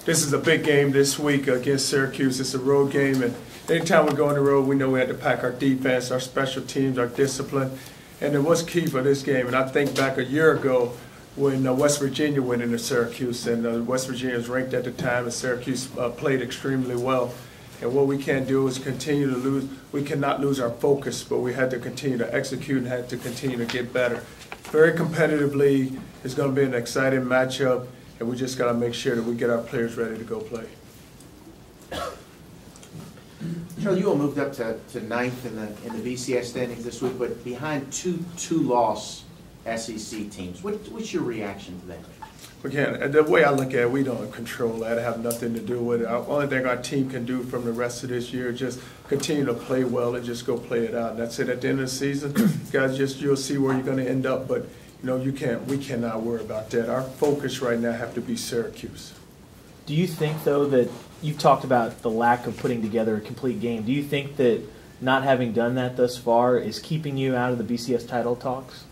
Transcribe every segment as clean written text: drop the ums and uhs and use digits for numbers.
This is a big game this week against Syracuse. It's a road game, and anytime we go on the road, we know we have to pack our defense, our special teams, our discipline. And it was key for this game. And I think back a year ago when West Virginia went into Syracuse, and West Virginia was ranked at the time, and Syracuse played extremely well. And what we can't do is continue to lose. We cannot lose our focus, but we had to continue to execute and had to continue to get better. Very competitive league. It's going to be an exciting matchup, and we just got to make sure that we get our players ready to go play. Charlie, you all moved up to ninth in the BCS standings this week, but behind two-loss SEC teams. What's your reaction to that? Again, the way I look at it, we don't control that. It have nothing to do with it. The only thing our team can do from the rest of this year is just continue to play well and just go play it out. And that's it. At the end of the season, guys, you'll see where you're going to end up. But we cannot worry about that. Our focus right now have to be Syracuse. Do you think, though, that you've talked about the lack of putting together a complete game? Do you think that not having done that thus far is keeping you out of the BCS title talks?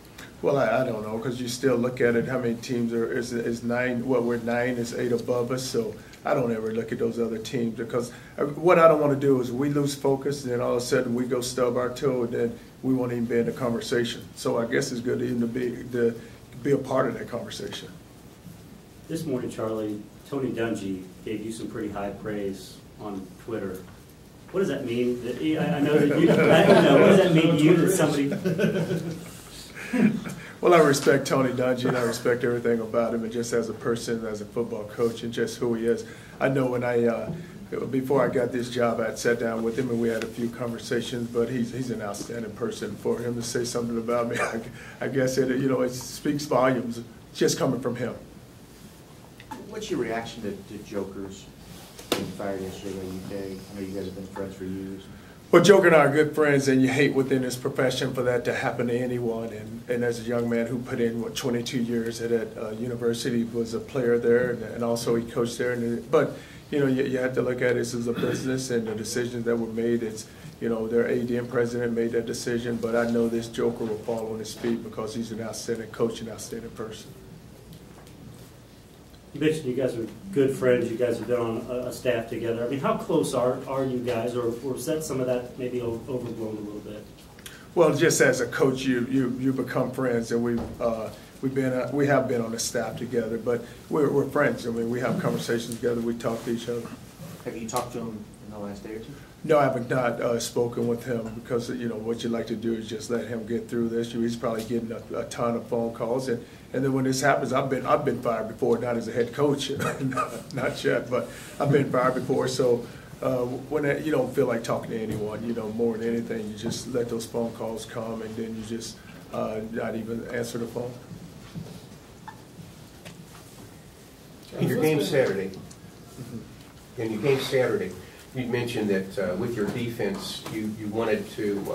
Well, I don't know, because you still look at it, how many teams is 9, well, we're 9, is 8 above us, so I don't ever look at those other teams, because what I don't want to do is we lose focus, and then all of a sudden we go stub our toe, and then we won't even be in the conversation. So I guess it's good even to be a part of that conversation. This morning, Charlie, Tony Dungy gave you some pretty high praise on Twitter. What does that mean? I know that you, I don't know, what does that mean to you that somebody... Well, I respect Tony Dungy, and I respect everything about him, and just as a person, as a football coach, and just who he is. I know when before I got this job, I had sat down with him, and we had a few conversations, but he's an outstanding person. For him to say something about me, I guess it speaks volumes just coming from him. What's your reaction to Jokers being fired yesterday by UK? I know you guys have been friends for years. Well, Joker and I are good friends, and you hate within this profession for that to happen to anyone. And as a young man who put in, 22 years at university, was a player there, and also he coached there. But, you have to look at this as a business, and the decisions that were made, it's, their AD president made that decision. But I know this Joker will fall on his feet because he's an outstanding coach and outstanding person. You mentioned you guys are good friends. You guys have been on a staff together. I mean, how close are you guys, or is that some of that maybe overblown a little bit? Well, just as a coach, you become friends, and we have been on the staff together, but we're friends. I mean, we have conversations together. We talk to each other. Have you talked to him in the last day or two? No, I have not spoken with him because what you like to do is just let him get through this. He's probably getting a ton of phone calls, and then when this happens, I've been fired before, not as a head coach, not yet, but I've been fired before. So when you don't feel like talking to anyone, more than anything, you just let those phone calls come, and then you just not even answer the phone. In your game Saturday, you mentioned that with your defense, you wanted to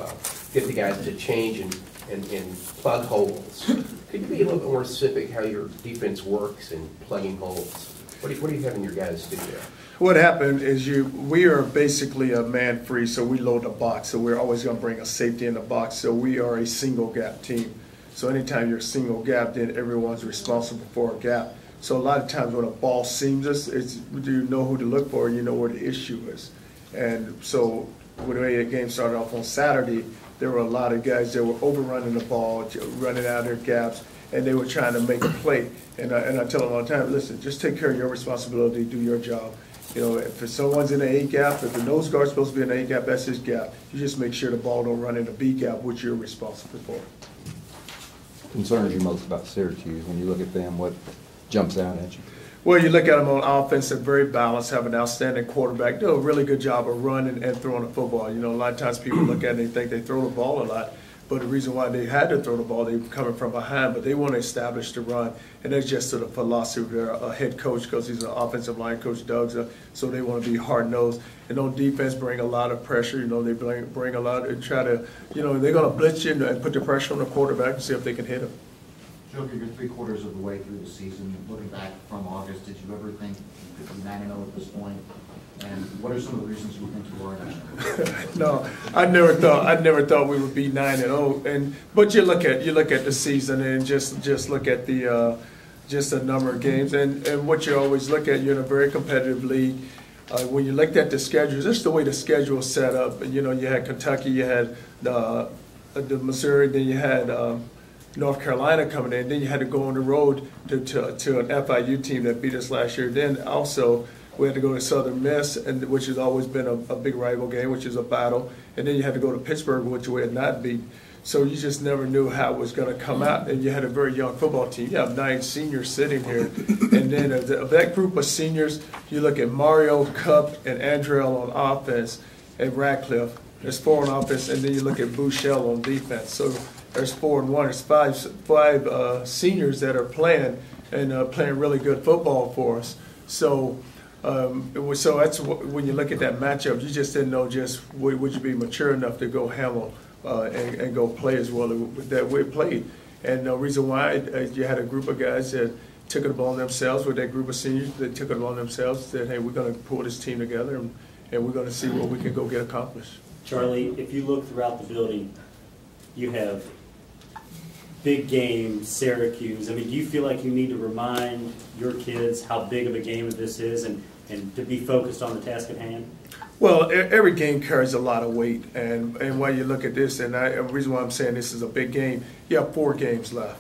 get the guys to change and plug holes. Could you be a little bit more specific how your defense works in plugging holes? What are you having your guys do there? What happened is we are basically a man free, so we load the box. So we're always going to bring a safety in the box. So we are a single gap team. So anytime you're a single gap, then everyone's responsible for a gap. So a lot of times when a ball seams us, you know who to look for, you know where the issue is. And so when the game started off on Saturday, there were a lot of guys that were overrunning the ball, running out of their gaps, and they were trying to make a play. And I tell them all the time, listen, just take care of your responsibility, do your job. If someone's in an A gap, if the nose guard's supposed to be in an A gap, that's his gap. You just make sure the ball don't run in a B gap, which you're responsible for. Concerns you most about Syracuse when you look at them? What jumps out at you? Well, you look at them on offense, they're very balanced, have an outstanding quarterback, do a really good job of running and throwing the football. A lot of times people look at it and they think they throw the ball a lot, but the reason why they had to throw the ball, they were coming from behind, but they want to establish the run, and that's just the philosophy of their head coach, because he's an offensive line coach, Doug's, so they want to be hard-nosed. And on defense, bring a lot of pressure. They bring a lot and try to, they're going to blitz you and put the pressure on the quarterback and see if they can hit him. Joker, you're 3/4 of the way through the season. Looking back from August, did you ever think you could be 9-0 at this point? And what are some of the reasons you think you are now? No, I never thought we would be 9-0. But you look at the season and just look at the just a number of games. And what you always look at, you're in a very competitive league. When you looked at the schedules, that's the way the schedule is set up. And, you had Kentucky, you had the Missouri, then you had North Carolina coming in. Then you had to go on the road to an FIU team that beat us last year. Then also we had to go to Southern Miss, which has always been a big rival game, which is a battle. And then you had to go to Pittsburgh, which we had not beat. So you just never knew how it was going to come out. And you had a very young football team. You have 9 seniors sitting here. And then of that group of seniors, you look at Mario, Cup, and Andrell on offense, and Radcliffe. There's 4 on offense, and then you look at Bouchel on defense. So there's 4 and 1. There's five seniors that are playing and playing really good football for us. So that's when you look at that matchup, you just didn't know just would you be mature enough to go handle and go play as well that we played. And the reason why you had a group of guys that took it upon themselves with that group of seniors that took it upon themselves, said, hey, we're going to pull this team together and we're going to see what we can go get accomplished. Charlie, if you look throughout the building, you have big game, Syracuse. I mean, do you feel like you need to remind your kids how big of a game this is and to be focused on the task at hand? Well, every game carries a lot of weight, and while you look at this, and the reason why I'm saying this is a big game, you have 4 games left.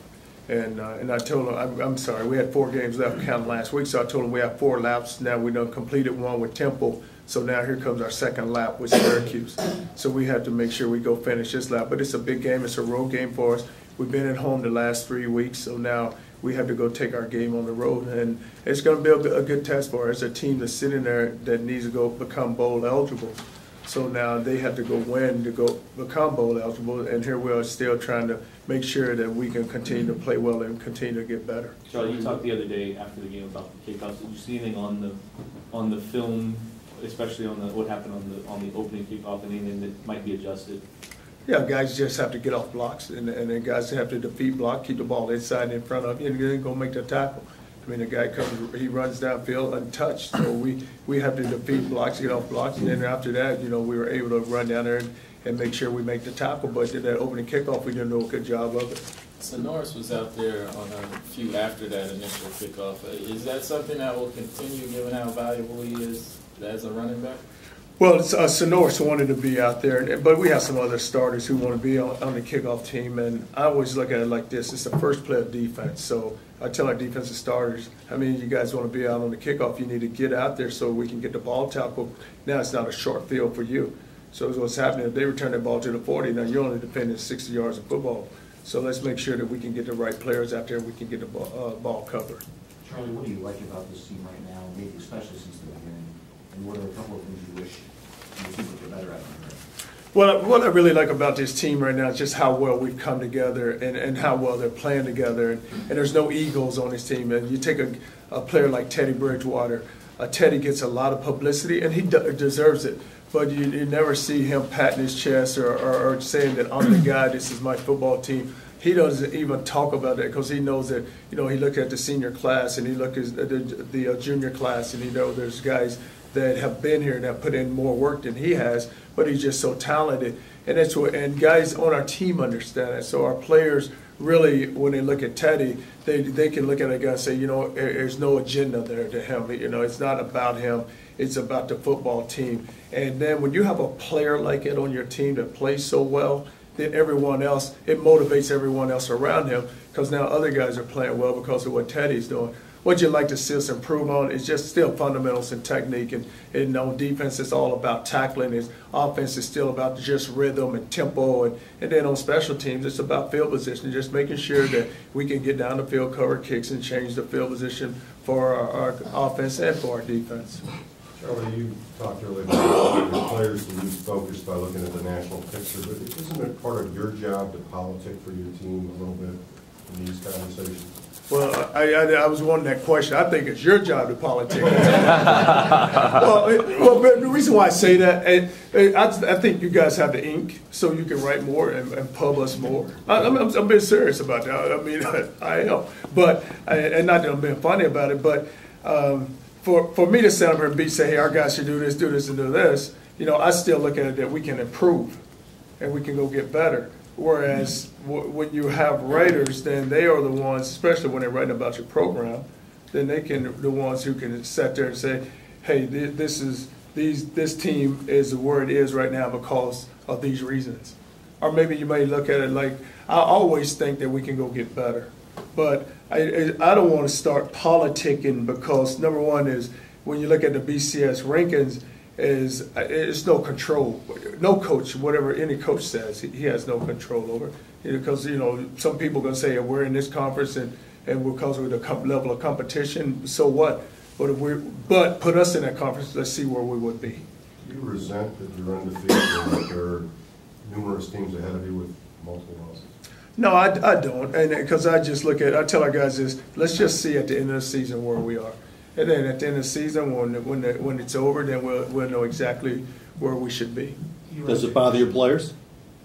And I told them, I'm sorry, we had 4 games left counting last week, so I told them we have 4 laps. Now we done completed 1 with Temple, so now here comes our 2nd lap with Syracuse. So we have to make sure we go finish this lap. But it's a big game. It's a road game for us. We've been at home the last 3 weeks, so now we have to go take our game on the road. And it's going to be a good test for us. There's a team that's sitting there that needs to go become bowl eligible. So now they have to go win to go become bowl eligible, and here we are still trying to make sure that we can continue to play well and continue to get better. Charlie, you talked the other day after the game about the kickoffs. Did you see anything on the film, especially on what happened on the opening kickoff, anything that might be adjusted? Yeah, guys just have to get off blocks, and then guys have to defeat block, keep the ball inside in front of you, and then go make the tackle. I mean, the guy comes, he runs downfield untouched, so we have to defeat blocks, get off blocks, and then after that, we were able to run down there and make sure we make the tackle. But in that opening kickoff, we didn't do a good job of it. Sonoris was out there on a few after that initial kickoff. Is that something that will continue given how valuable he is as a running back? Well, Sonoris wanted to be out there, but we have some other starters who want to be on the kickoff team, and I always look at it like this. It's the first play of defense, so I tell our defensive starters, I mean, you guys want to be out on the kickoff, you need to get out there so we can get the ball tackled. Now it's not a short field for you. So what's happening, if they return that ball to the 40, now you're only defending 60 yards of football. So let's make sure that we can get the right players out there and we can get the ball covered. Charlie, what do you like about this team right now, maybe especially since the beginning? And what are a couple of things you wish your team would get better at? Well, what I really like about this team right now is just how well we've come together and how well they're playing together. And there's no egos on this team. And you take a player like Teddy Bridgewater. Teddy gets a lot of publicity, and he deserves it. But you never see him patting his chest or saying that I'm the guy, this is my football team. He doesn't even talk about it because he knows that, he looked at the senior class and he looked at the junior class, and there's guys that have been here and have put in more work than he has, but he's just so talented. And guys on our team understand that. So our players really, when they look at Teddy, they can look at a guy and say, there's no agenda there to him. It's not about him. It's about the football team. And then when you have a player like it on your team that plays so well, then everyone else, it motivates everyone else around him because now other guys are playing well because of what Teddy's doing. What you'd like to see us improve on is just still fundamentals and technique. And on defense, it's all about tackling. His offense is still about just rhythm and tempo. And then on special teams, it's about field position, just making sure that we can get down the field, cover kicks, and change the field position for our offense and for our defense. Charlie, you talked earlier about your players to lose focus by looking at the national picture, but isn't it part of your job to politic for your team a little bit in these conversations? Well, I was wondering that question. I think it's your job to politic. Well, but the reason why I say that, I think you guys have the ink, so you can write more and publish more. I'm being serious about that. I mean, I am. But, and not that I'm being funny about it, but for me to stand up here and say, hey, our guys should do this, and do this, I still look at it that we can improve and we can go get better. Whereas when you have writers, then they are the ones, especially when they're writing about your program, then the ones who can sit there and say, hey, this team is where it is right now because of these reasons. Or maybe you may look at it like, I always think that we can go get better. But I don't want to start politicking because, number one, is when you look at the BCS rankings, it's no control. No coach, whatever any coach says, he has no control over. Because, some people are going to say, we're in this conference and because of the level of competition, so what? But put us in that conference, let's see where we would be. Do you resent that you're undefeated and that there are numerous teams ahead of you with multiple losses? No, I don't, and because I tell our guys this, let's just see at the end of the season where we are. And then at the end of the season, when it's over, then we'll know exactly where we should be. Does it bother your players?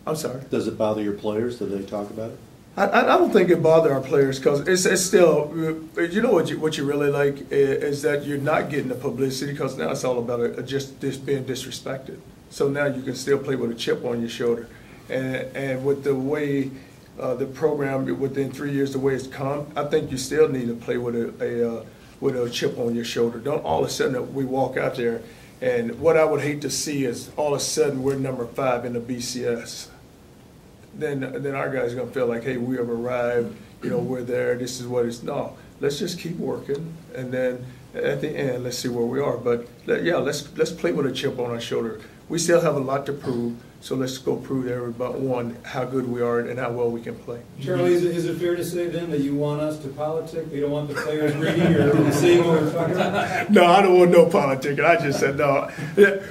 I'm sorry? Does it bother your players? Do they talk about it? I don't think it bothers our players because it's still, what you really like is that you're not getting the publicity because now it's all about just being disrespected. So now you can still play with a chip on your shoulder. And with the way the program, within 3 years, the way it's come, I think you still need to play with a chip on your shoulder. Don't all of a sudden we walk out there, and what I would hate to see is all of a sudden we're number 5 in the BCS. Then our guys are going to feel like, hey, we have arrived, we're there, this is what it's. No, let's just keep working, and then at the end, let's see where we are. But let's play with a chip on our shoulder. We still have a lot to prove, so let's go prove to everybody, one, how good we are and how well we can play. Charlie, is it fair to say then that you want us to politic? You don't want the players reading or seeing what we're talking about? No, I don't want no politic. I just said no.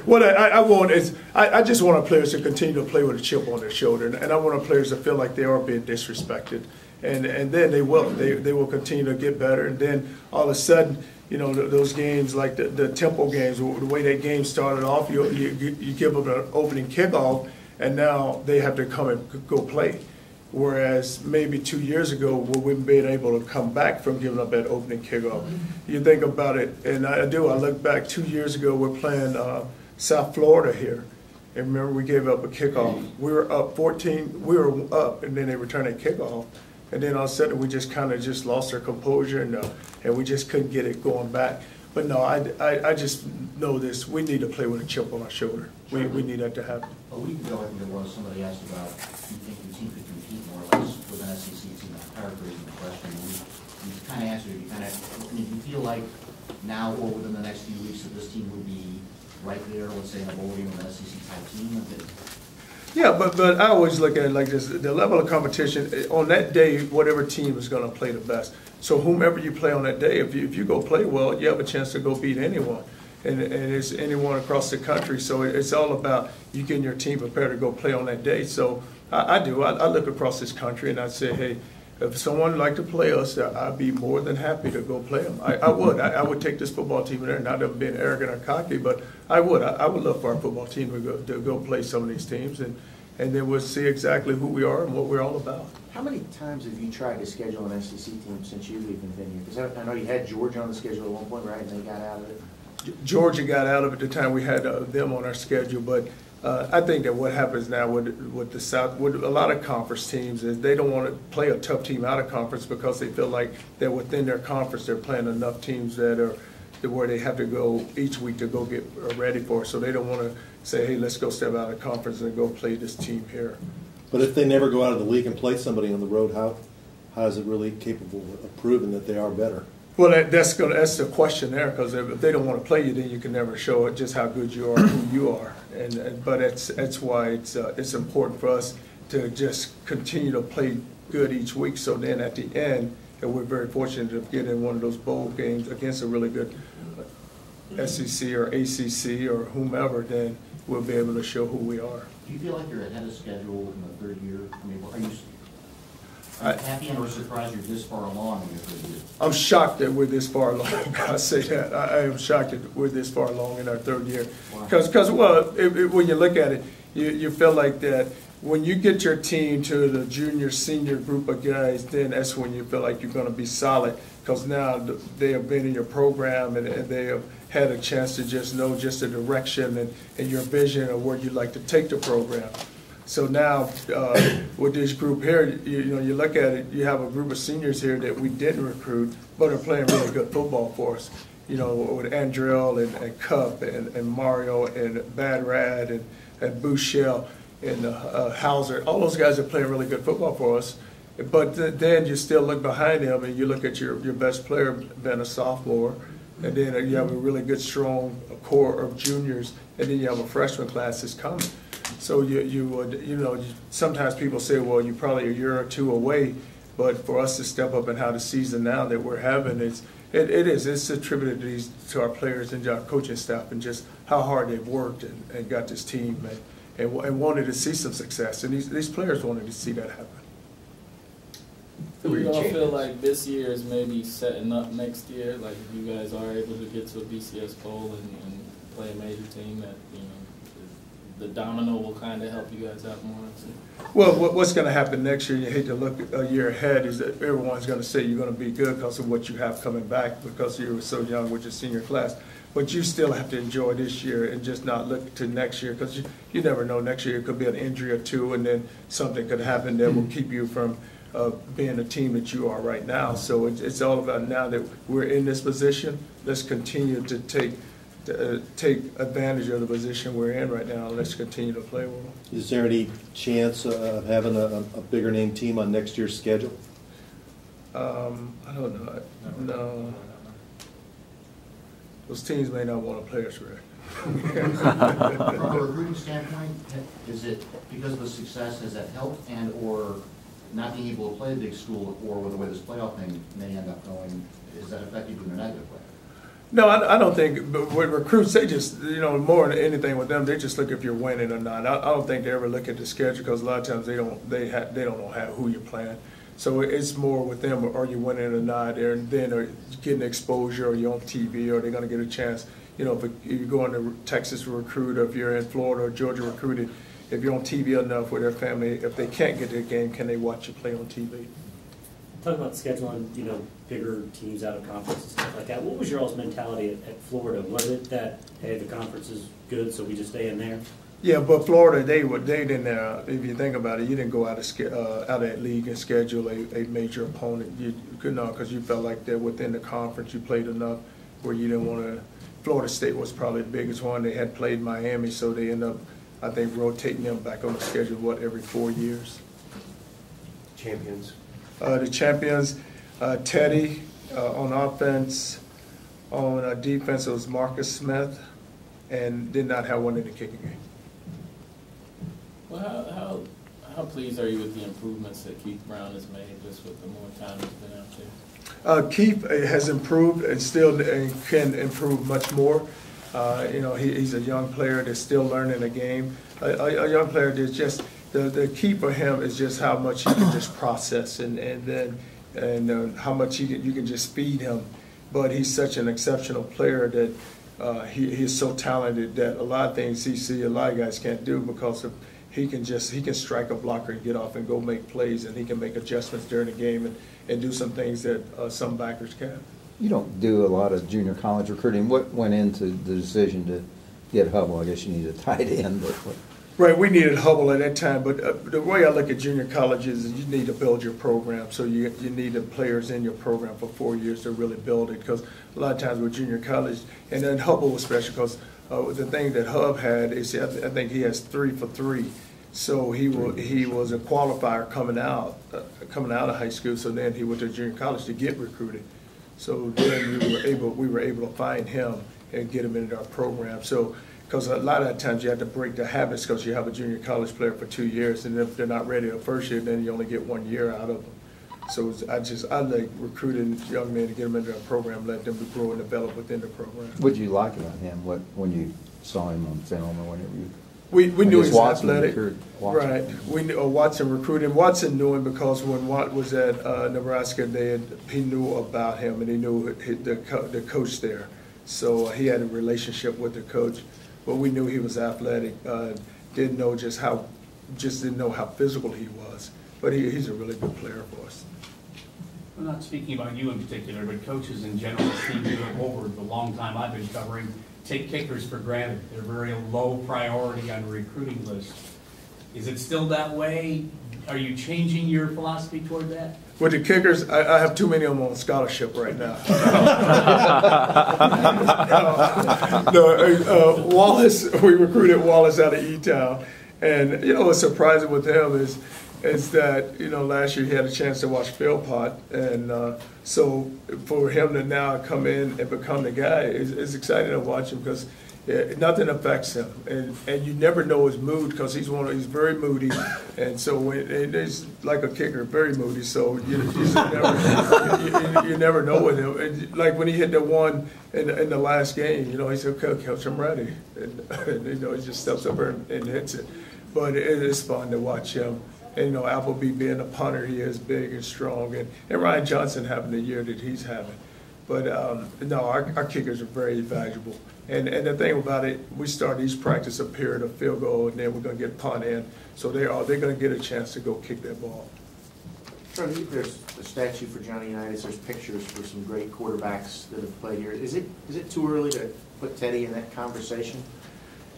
What I want is I just want our players to continue to play with a chip on their shoulder, and I want our players to feel like they are being disrespected, and then they will continue to get better, and then all of a sudden, those games like the Temple games, the way that game started off, you give them an opening kickoff, and now they have to come and go play. Whereas maybe 2 years ago, we wouldn't been able to come back from giving up that opening kickoff. You think about it, and I look back 2 years ago, we're playing South Florida here. And remember, we gave up a kickoff. We were up 14, we were up, and then they returned a kickoff. And then all of a sudden, we just kind of lost our composure, and we just couldn't get it going back. But no, I just know this. We need to play with a chip on our shoulder. We need that to happen. A week ago, I think there was somebody asked about, do you think your team could compete more or less with an SEC team? I'm paraphrasing the question. You kind of answered it. Do you feel like now or within the next few weeks that this team would be right there, let's say, in a bowl game with an SEC type team? Yeah, but I always look at it like this: the level of competition on that day, whatever team is going to play the best. So whomever you play on that day, if you go play well, you have a chance to go beat anyone, and it's anyone across the country. So it's all about you getting your team prepared to go play on that day. So I look across this country and I say, hey, if someone would like to play us, I'd be more than happy to go play them. I would take this football team in there, not being arrogant or cocky, but I would love for our football team to go play some of these teams, and then we'll see exactly who we are and what we're all about. How many times have you tried to schedule an SEC team since you've even been here? Because I know you had Georgia on the schedule at one point, right, and they got out of it. Georgia got out of it the time we had them on our schedule, but I think that what happens now with the South, with a lot of conference teams, is they don't want to play a tough team out of conference because they feel like that within their conference they're playing enough teams that are where they have to go each week to go get ready for it. So they don't want to say, hey, let's go step out of conference and go play this team here. But if they never go out of the league and play somebody on the road, how is it really capable of proving that they are better? Well, that's the question there, because if they don't want to play you, then you can never show it just how good you are, who you are, but that's why it's important for us to just continue to play good each week. So then at the end, and we're very fortunate to get in one of those bowl games against a really good SEC or ACC or whomever, then we'll be able to show who we are. Do you feel like you're ahead of schedule in the third year? I mean, are you happy and or surprised you're this far along in your third year? I'm shocked that we're this far along. I say that. I am shocked that we're this far along in our third year. Because when you look at it, you feel like that when you get your team to the junior, senior group of guys, then that's when you feel like you're going to be solid, because now they have been in your program and they have had a chance to just know just the direction and your vision of where you'd like to take the program. So now, with this group here, you look at it, you have a group of seniors here that we didn't recruit, but are playing really good football for us. With Andrell and Cup and Mario and Bad Rad and Bouchel and Hauser. All those guys are playing really good football for us. But then you still look behind them and you look at your best player being a sophomore, and then you have a really good, strong core of juniors, and then you have a freshman class that's coming. So sometimes people say, well, you're probably a year or two away, but for us to step up and how the season now that we're having, it's attributed to our players and our coaching staff and just how hard they've worked and got this team and wanted to see some success. And these players wanted to see that happen. Do you all feel like this year is maybe setting up next year? Like if you guys are able to get to a BCS bowl and play a major team, that the domino will kind of help you guys out more? Well, what's going to happen next year, you hate to look a year ahead, is that everyone's going to say you're going to be good because of what you have coming back because you were so young with your senior class. But you still have to enjoy this year and just not look to next year because you never know. Next year it could be an injury or two, and then something could happen that will keep you from being a team that you are right now. So it's all about now that we're in this position, let's continue to take advantage of the position we're in right now. Let's continue to play well. Is there any chance of having a bigger name team on next year's schedule? I don't know. No. Those teams may not want to play us right. From a recruiting standpoint, is it because of the success, has that helped and or not being able to play a big school or with the way this playoff thing may end up going, is that affected you in a negative way? No, I don't think. But with recruits, they just, more than anything with them, they just look if you're winning or not. I don't think they ever look at the schedule because a lot of times they don't know who you're playing. So it's more with them, are you winning or not? And then are you getting exposure, or you're on TV, or they're going to get a chance. If you're going to Texas to recruit, or if you're in Florida or Georgia recruiting, if you're on TV enough with their family, if they can't get to the game, can they watch you play on TV? Talk about scheduling, bigger teams out of conference and stuff like that. What was your all's mentality at Florida? Was it that, hey, the conference is good, so we just stay in there? Yeah, but Florida, they didn't. If you think about it, you didn't go out of that league and schedule a major opponent. You could not, because you felt like they're within the conference. You played enough where you didn't want to. Florida State was probably the biggest one. They had played Miami, so they end up, I think, rotating them back on the schedule every 4 years. Champions. The champions, Teddy on offense. On defense, it was Marcus Smith, and did not have one in the kicking game. Well, how pleased are you with the improvements that Keith Brown has made just with the more time he's been out there? Keith has improved and still can improve much more. He's a young player that's still learning the game. A young player that's just the key for him is just how much he can just process and how much you can just feed him. But he's such an exceptional player that he is so talented that a lot of things a lot of guys can't do because of. He can strike a blocker and get off and go make plays, and he can make adjustments during the game and do some things that some backers can't. You don't do a lot of junior college recruiting. What went into the decision to get Hubble? I guess you need a tight end. Right, we needed Hubble at that time, but the way I look at junior colleges is you need to build your program. So you need the players in your program for 4 years to really build it, because a lot of times with junior college, and then Hubble was special because the thing that Hub had is I think he has 3 for 3. So he was a qualifier coming out of high school. So then he went to junior college to get recruited. So then we were able to find him and get him into our program. So because a lot of times you have to break the habits because you have a junior college player for 2 years, and if they're not ready the first year, then you only get 1 year out of them. So I like recruiting young men to get them into our program, let them grow and develop within the program. What did you like about him? When you saw him on film or whenever you? We knew he was Watson athletic. Watson. Right. We knew Watson recruited him. Watson knew him because when Watt was at Nebraska, he knew about him and he knew the coach there. So he had a relationship with the coach. But we knew he was athletic. Didn't know how physical he was. But he's a really good player for us. I'm not speaking about you in particular, but coaches in general seem to, over the long time I've been covering, take kickers for granted. They're very low priority on the recruiting list. Is it still that way? Are you changing your philosophy toward that? With the kickers, I have too many of them on scholarship right now. Wallace, we recruited Wallace out of E-Town, and what's surprising with him is that last year he had a chance to watch Philpott, and so for him to now come in and become the guy is exciting to watch him because nothing affects him, and you never know his mood because he's very moody, and so it's like a kicker, very moody. So you never know with him. And like when he hit the one in the last game, he said, "Okay, coach, I'm ready," and he just steps up and hits it. But it is fun to watch him. And Appleby being a punter, he is big and strong, and Ryan Johnson having the year that he's having. But no, our kickers are very valuable. And the thing about it, we start each practice a period of field goal, and then we're going to get punt in. So they're going to get a chance to go kick that ball. Charlie, there's a statue for Johnny Unitas. There's pictures for some great quarterbacks that have played here. Is it too early to put Teddy in that conversation?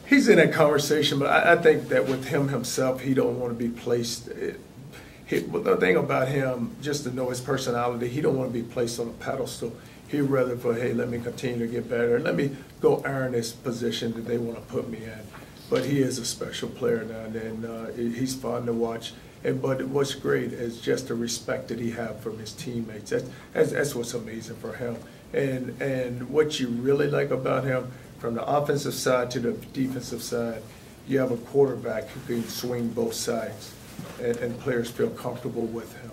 He's in that conversation, but I think that with him himself, he don't want to be placed. The thing about him, just to know his personality, he don't want to be placed on a pedestal. He'd rather hey, let me continue to get better. Let me go earn this position that they want to put me in. But he is a special player now, and he's fun to watch. But what's great is just the respect that he has from his teammates. That's what's amazing for him. And what you really like about him, from the offensive side to the defensive side, you have a quarterback who can swing both sides, and players feel comfortable with him.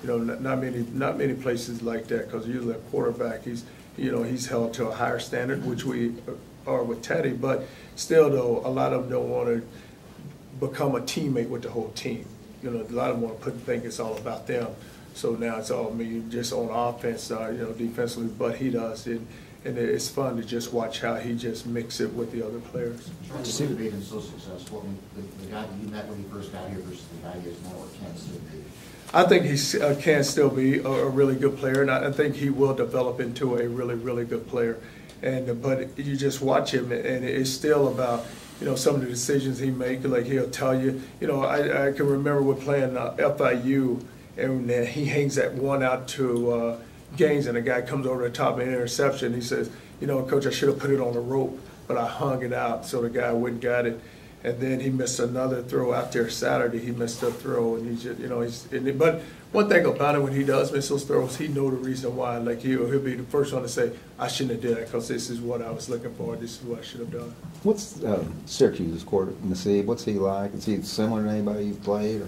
Not many places like that, because usually a quarterback, he's held to a higher standard, which we are with Teddy. But still, though, a lot of them don't want to become a teammate with the whole team. A lot of them want to think it's all about them. So now it's all me, just on offense, defensively. But he does, and it's fun to just watch how he just mix it with the other players. Charlie, what made him so successful? I mean, the guy that you met when he first got here versus the guy he is now, or can still be? I think he can still be a really good player, and I think he will develop into a really, really good player. But you just watch him, and it's still about some of the decisions he makes. Like he'll tell you, I can remember we're playing FIU, and he hangs that one out to Gaines, and the guy comes over the top of an interception. He says, Coach, I should have put it on the rope, but I hung it out so the guy wouldn't got it. And then he missed another throw out there Saturday. He missed a throw, and he just, but one thing about him, when he does miss those throws, he know the reason why. Like he'll be the first one to say, I shouldn't have did that because this is what I was looking for. This is what I should have done. What's Syracuse's quarterback, Nasib? What's he like? Is he similar to anybody you've played?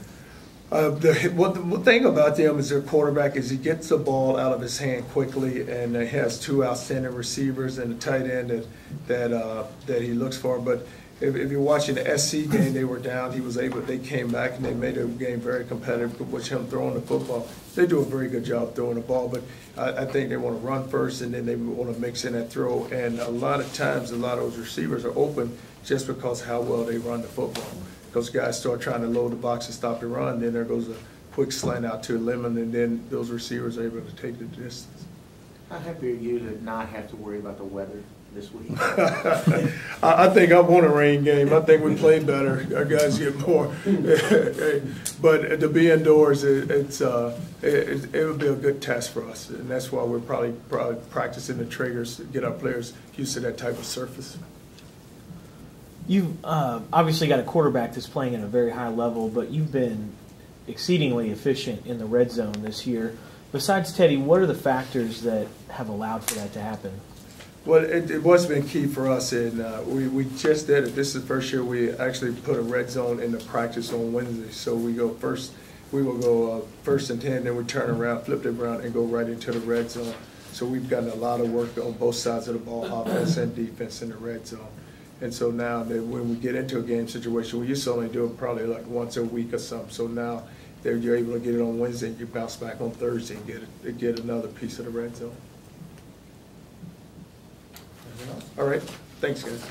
The thing about them is their quarterback is he gets the ball out of his hand quickly, and he has two outstanding receivers and a tight end that he looks for. But if you're watching the SC game, they were down. They came back and they made the game very competitive with him throwing the football. They do a very good job throwing the ball, but I think they want to run first, and then they want to mix in that throw. And a lot of times, a lot of those receivers are open just because how well they run the football. Those guys start trying to load the box and stop the run, then there goes a quick slant out to Lemon, and then those receivers are able to take the distance. How happy are you to not have to worry about the weather this week? I think I won a rain game. I think we played better. Our guys get more. But to be indoors, it would be a good test for us, and that's why we're probably practicing the triggers to get our players used to that type of surface. You've obviously got a quarterback that's playing at a very high level, but you've been exceedingly efficient in the red zone this year. Besides Teddy, what are the factors that have allowed for that to happen? Well, what's been key for us, and we just did it. This is the first year we actually put a red zone into practice on Wednesday. So we will go first and 10, then we turn around, flip it around, and go right into the red zone. So we've gotten a lot of work on both sides of the ball, offense and defense in the red zone. And so now that when we get into a game situation, we used to only do it probably like once a week or something. So now that you're able to get it on Wednesday, and you bounce back on Thursday and get another piece of the red zone. All right. Thanks, guys.